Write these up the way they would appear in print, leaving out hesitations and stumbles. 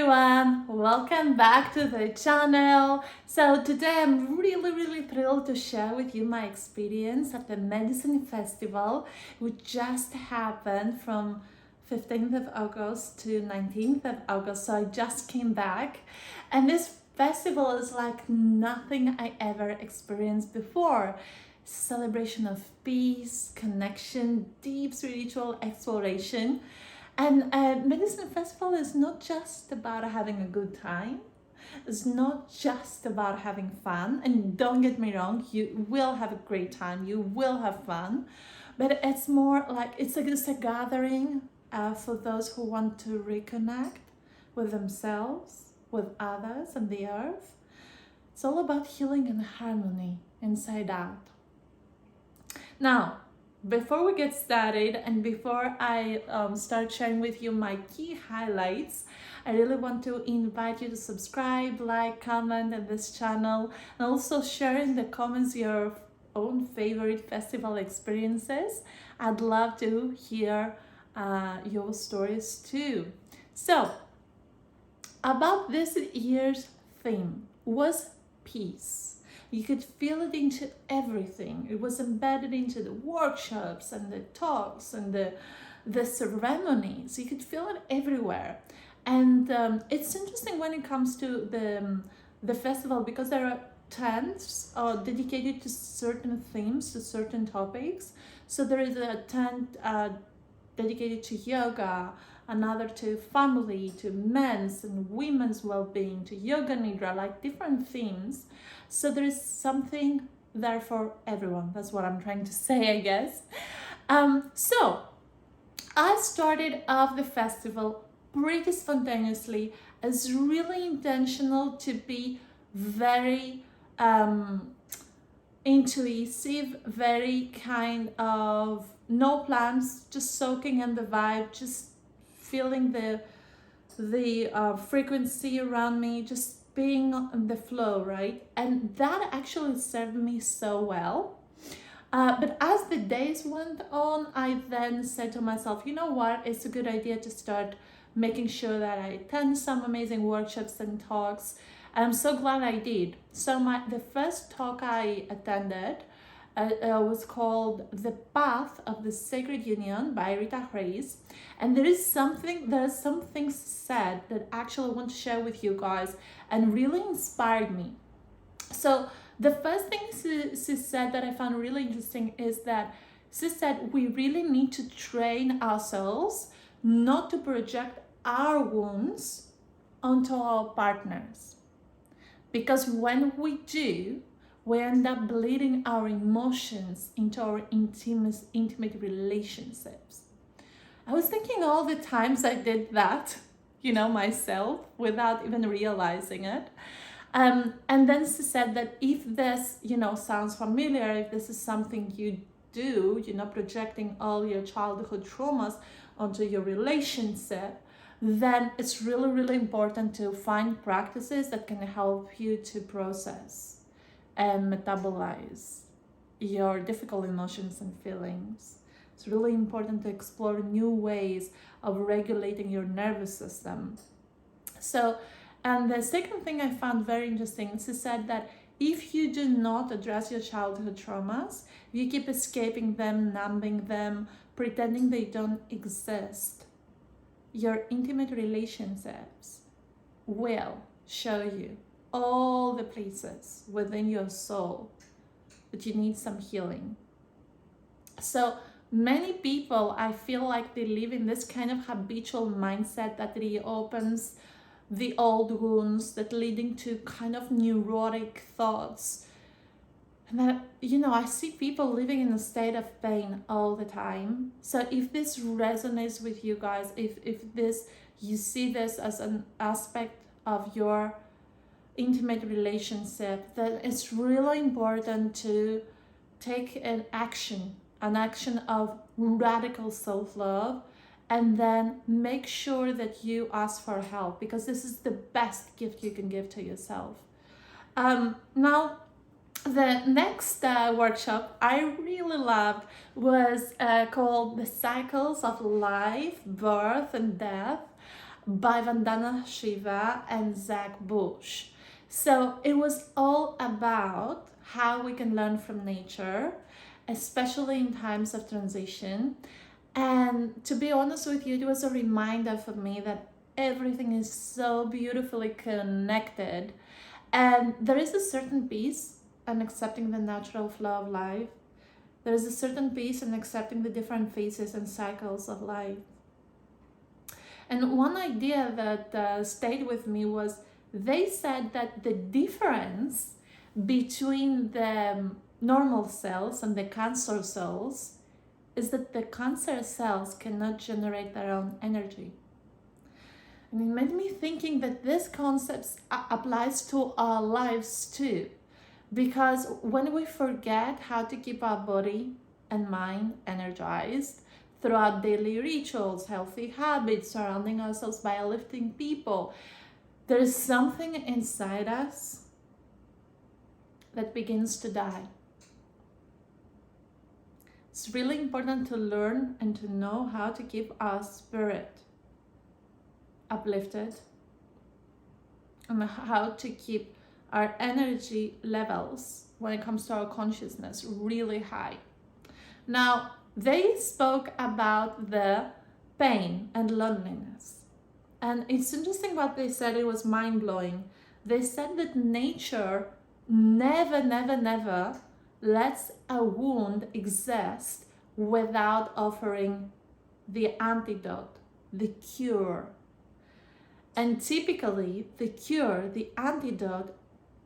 everyone, welcome back to the channel. So today I'm really thrilled to share with you my experience at the Medicine Festival, which just happened from 15th of August to 19th of August. So I just came back, and this festival is like nothing I ever experienced before. Celebration of peace, connection, deep spiritual exploration. And Medicine Festival is not just about having a good time. It's not just about having fun. And don't get me wrong, you will have a great time. You will have fun. But it's more like it's a gathering for those who want to reconnect with themselves, with others, and the earth. It's all about healing and harmony inside out. Now, before we get started and before I start sharing with you my key highlights, I really want to invite you to subscribe, like, comment on this channel, and also share in the comments your own favorite festival experiences. I'd love to hear your stories too. So, about this year's theme was peace. You could feel it into everything. It was embedded into the workshops and the talks and the ceremonies. You could feel it everywhere. And it's interesting when it comes to the festival, because there are tents dedicated to certain themes, to certain topics. So there is a tent dedicated to yoga, another to family, to men's and women's well-being, to yoga nidra, like different themes. So there is something there for everyone. That's what I'm trying to say, I guess. So I started off the festival pretty spontaneously, as really intentional to be very intuitive, very kind of no plans, just soaking in the vibe, just feeling the frequency around me, just being on the flow, right? And that actually served me so well. But as the days went on, I then said to myself, you know what? It's a good idea to start making sure that I attend some amazing workshops and talks. And I'm so glad I did. So the first talk I attended was called The Path of the Sacred Union by Rita Hayes. And there are some things said that actually I want to share with you guys and really inspired me. So the first thing she said that I found really interesting is that she said we really need to train ourselves not to project our wounds onto our partners. Because when we do, we end up bleeding our emotions into our intimate relationships. I was thinking all the times I did that, myself, without even realizing it. And then she said that if this, sounds familiar, if this is something you do, projecting all your childhood traumas onto your relationship, then it's really important to find practices that can help you to process and metabolize your difficult emotions and feelings. It's really important to explore new ways of regulating your nervous system. So, and the second thing I found very interesting, she said that if you do not address your childhood traumas, you keep escaping them, numbing them, pretending they don't exist, your intimate relationships will show you all the places within your soul that you need some healing. So many people, I feel like they live in this kind of habitual mindset that reopens the old wounds, that leading to kind of neurotic thoughts. And that, I see people living in a state of pain all the time. So if this resonates with you guys, if you see this as an aspect of your intimate relationship, then it's really important to take an action of radical self-love, and then make sure that you ask for help, because this is the best gift you can give to yourself. Now, the next workshop I really loved was called The Cycles of Life, Birth and Death by Vandana Shiva and Zach Bush. So it was all about how we can learn from nature, especially in times of transition. And to be honest with you, it was a reminder for me that everything is so beautifully connected. And there is a certain peace in accepting the natural flow of life. There is a certain peace in accepting the different phases and cycles of life. And one idea that stayed with me was they said that the difference between the normal cells and the cancer cells is that the cancer cells cannot generate their own energy. And it made me thinking that this concept applies to our lives too. Because when we forget how to keep our body and mind energized through our daily rituals, healthy habits, surrounding ourselves by uplifting people, there is something inside us that begins to die. It's really important to learn and to know how to keep our spirit uplifted and how to keep our energy levels when it comes to our consciousness really high. Now, they spoke about the pain and loneliness. And it's interesting what they said, it was mind-blowing. They said that nature never lets a wound exist without offering the antidote, the cure. And typically, the cure, the antidote,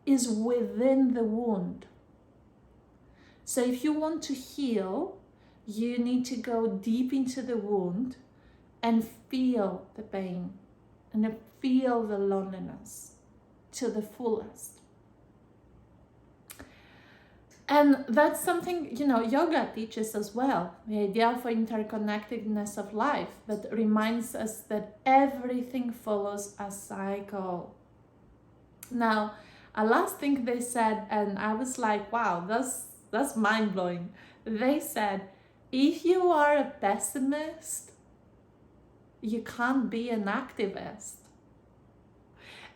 is within the wound. So if you want to heal, you need to go deep into the wound and feel the pain and feel the loneliness to the fullest. And that's something, yoga teaches as well. The idea of interconnectedness of life that reminds us that everything follows a cycle. Now, a last thing they said, and I was like, wow, that's mind-blowing. They said, if you are a pessimist, you can't be an activist.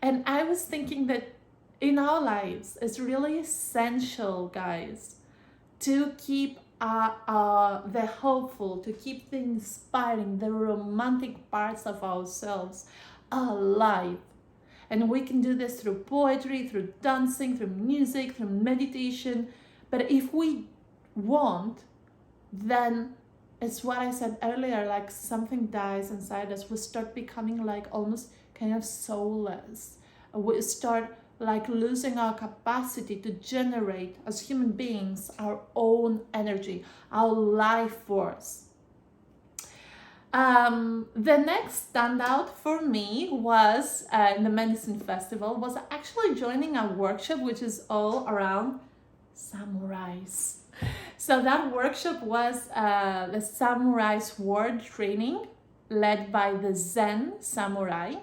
And I was thinking that in our lives, it's really essential, guys, to keep the hopeful, to keep the inspiring, the romantic parts of ourselves alive. And we can do this through poetry, through dancing, through music, through meditation. But if we want, then it's what I said earlier, like something dies inside us. We start becoming like almost kind of soulless. We start like losing our capacity to generate as human beings our own energy, our life force. The next standout for me was in the medicine festival was actually joining a workshop which is all around samurais. So that workshop was the samurai sword training led by the Zen samurai.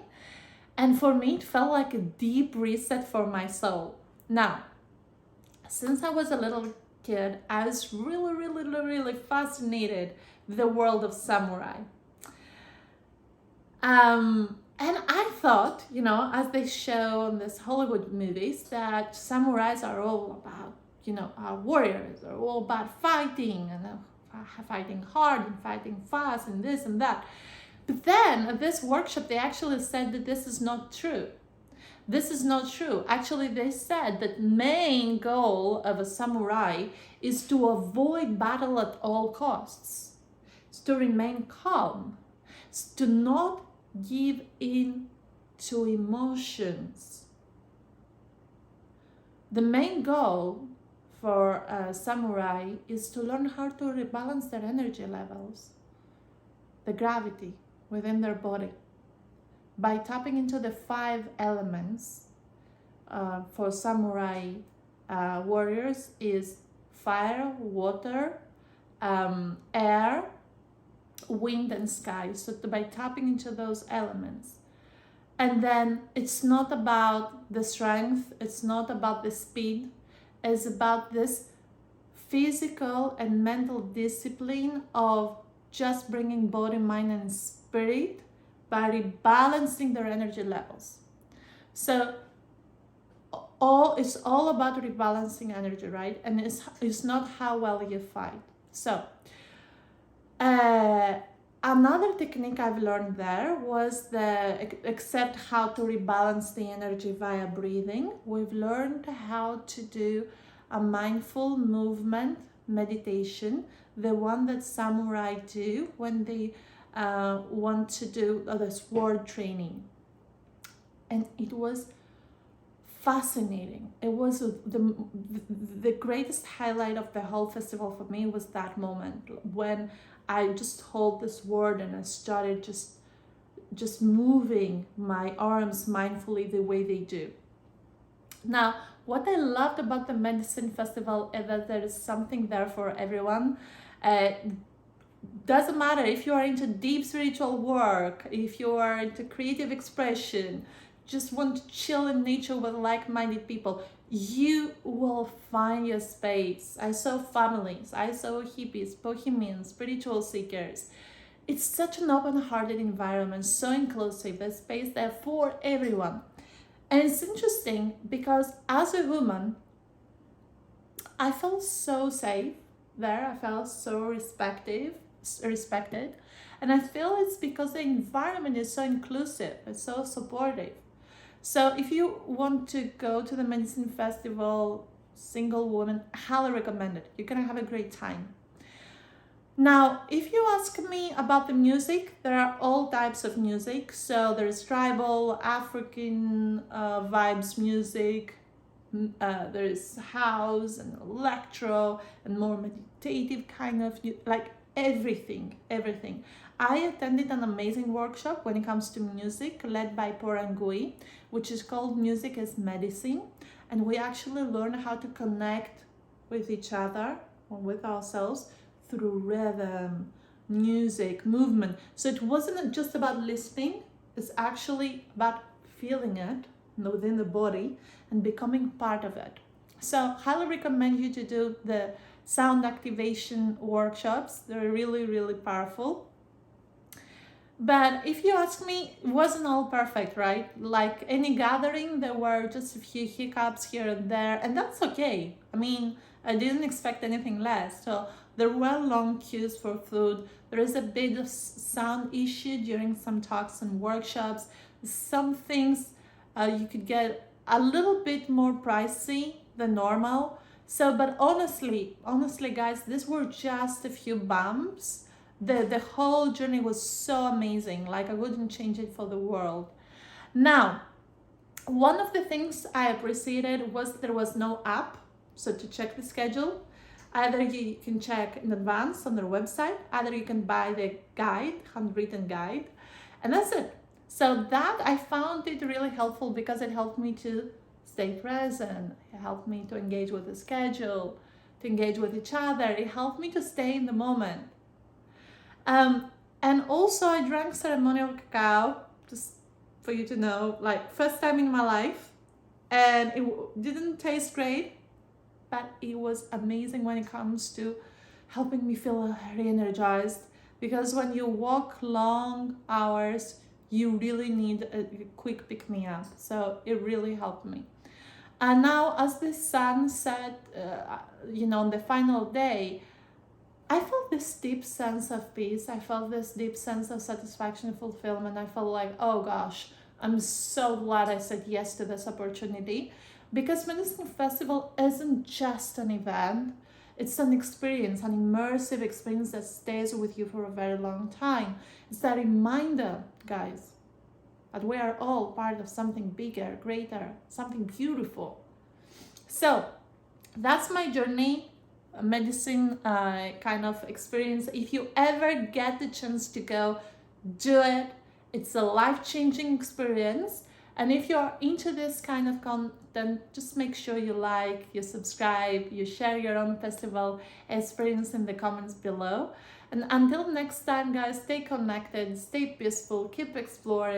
And for me, it felt like a deep reset for my soul. Now, since I was a little kid, I was really fascinated with the world of samurai. And I thought, as they show in these Hollywood movies, that samurais are all about, our warriors are all about fighting and fighting hard and fighting fast and this and that. But then at this workshop, they actually said that this is not true. This is not true. Actually, they said that main goal of a samurai is to avoid battle at all costs. It's to remain calm. It's to not give in to emotions. The main goal for a samurai is to learn how to rebalance their energy levels, the gravity within their body, by tapping into the 5 elements. For samurai warriors is fire, water, air, wind and sky. So by tapping into those elements. And then it's not about the strength, it's not about the speed, it's about this physical and mental discipline of just bringing body, mind and spirit by rebalancing their energy levels. So it's all about rebalancing energy, right? And it's not how well you fight. So another technique I've learned there was except how to rebalance the energy via breathing, we've learned how to do a mindful movement meditation, the one that samurai do when they want to do the sword training. And it was fascinating. It was the greatest highlight of the whole festival for me was that moment when I just hold the sword and I started just moving my arms mindfully the way they do. Now, what I loved about the medicine festival is that there is something there for everyone. Doesn't matter if you are into deep spiritual work, if you are into creative expression, just want to chill in nature with like-minded people, you will find your space. I saw families, I saw hippies, bohemians, spiritual seekers. It's such an open-hearted environment, so inclusive, there's space there for everyone. And it's interesting because as a woman, I felt so safe there. I felt so respected. And I feel it's because the environment is so inclusive, it's so supportive. So if you want to go to the medicine festival, single woman, highly recommend it. You're gonna have a great time. Now, if you ask me about the music, there are all types of music. So there's tribal, African vibes music, there's house and electro and more meditative kind of, like everything. I attended an amazing workshop when it comes to music led by Porangui, which is called Music as Medicine. And we actually learn how to connect with each other or with ourselves through rhythm, music, movement. So it wasn't just about listening, it's actually about feeling it within the body and becoming part of it. So highly recommend you to do the sound activation workshops. They're really, really powerful. But if you ask me, it wasn't all perfect, right? Like any gathering, there were just a few hiccups here and there, and that's okay. I mean, I didn't expect anything less. So there were long queues for food. There is a bit of sound issue during some talks and workshops. Some things you could get a little bit more pricey than normal. So, but honestly, guys, these were just a few bumps. The whole journey was so amazing. Like I wouldn't change it for the world. Now, one of the things I appreciated was there was no app. So to check the schedule, either you can check in advance on their website, either you can buy the guide, handwritten guide, and that's it. So that I found it really helpful because it helped me to stay present. It helped me to engage with the schedule, to engage with each other. It helped me to stay in the moment. And also I drank ceremonial cacao, just for you to know, like first time in my life, and it didn't taste great, but it was amazing when it comes to helping me feel re-energized, because when you walk long hours, you really need a quick pick-me-up. So it really helped me. And now as the sun set, on the final day, I felt this deep sense of peace. I felt this deep sense of satisfaction and fulfillment. I felt like, oh gosh, I'm so glad I said yes to this opportunity, because Medicine Festival isn't just an event. It's an experience, an immersive experience that stays with you for a very long time. It's that reminder, guys, that we are all part of something bigger, greater, something beautiful. So that's my journey, medicine kind of experience. If you ever get the chance to go, do it. It's a life-changing experience. And if you're into this kind of content, just make sure you like, you subscribe, you share your own festival experience in the comments below. And until next time, guys, stay connected, stay peaceful, keep exploring.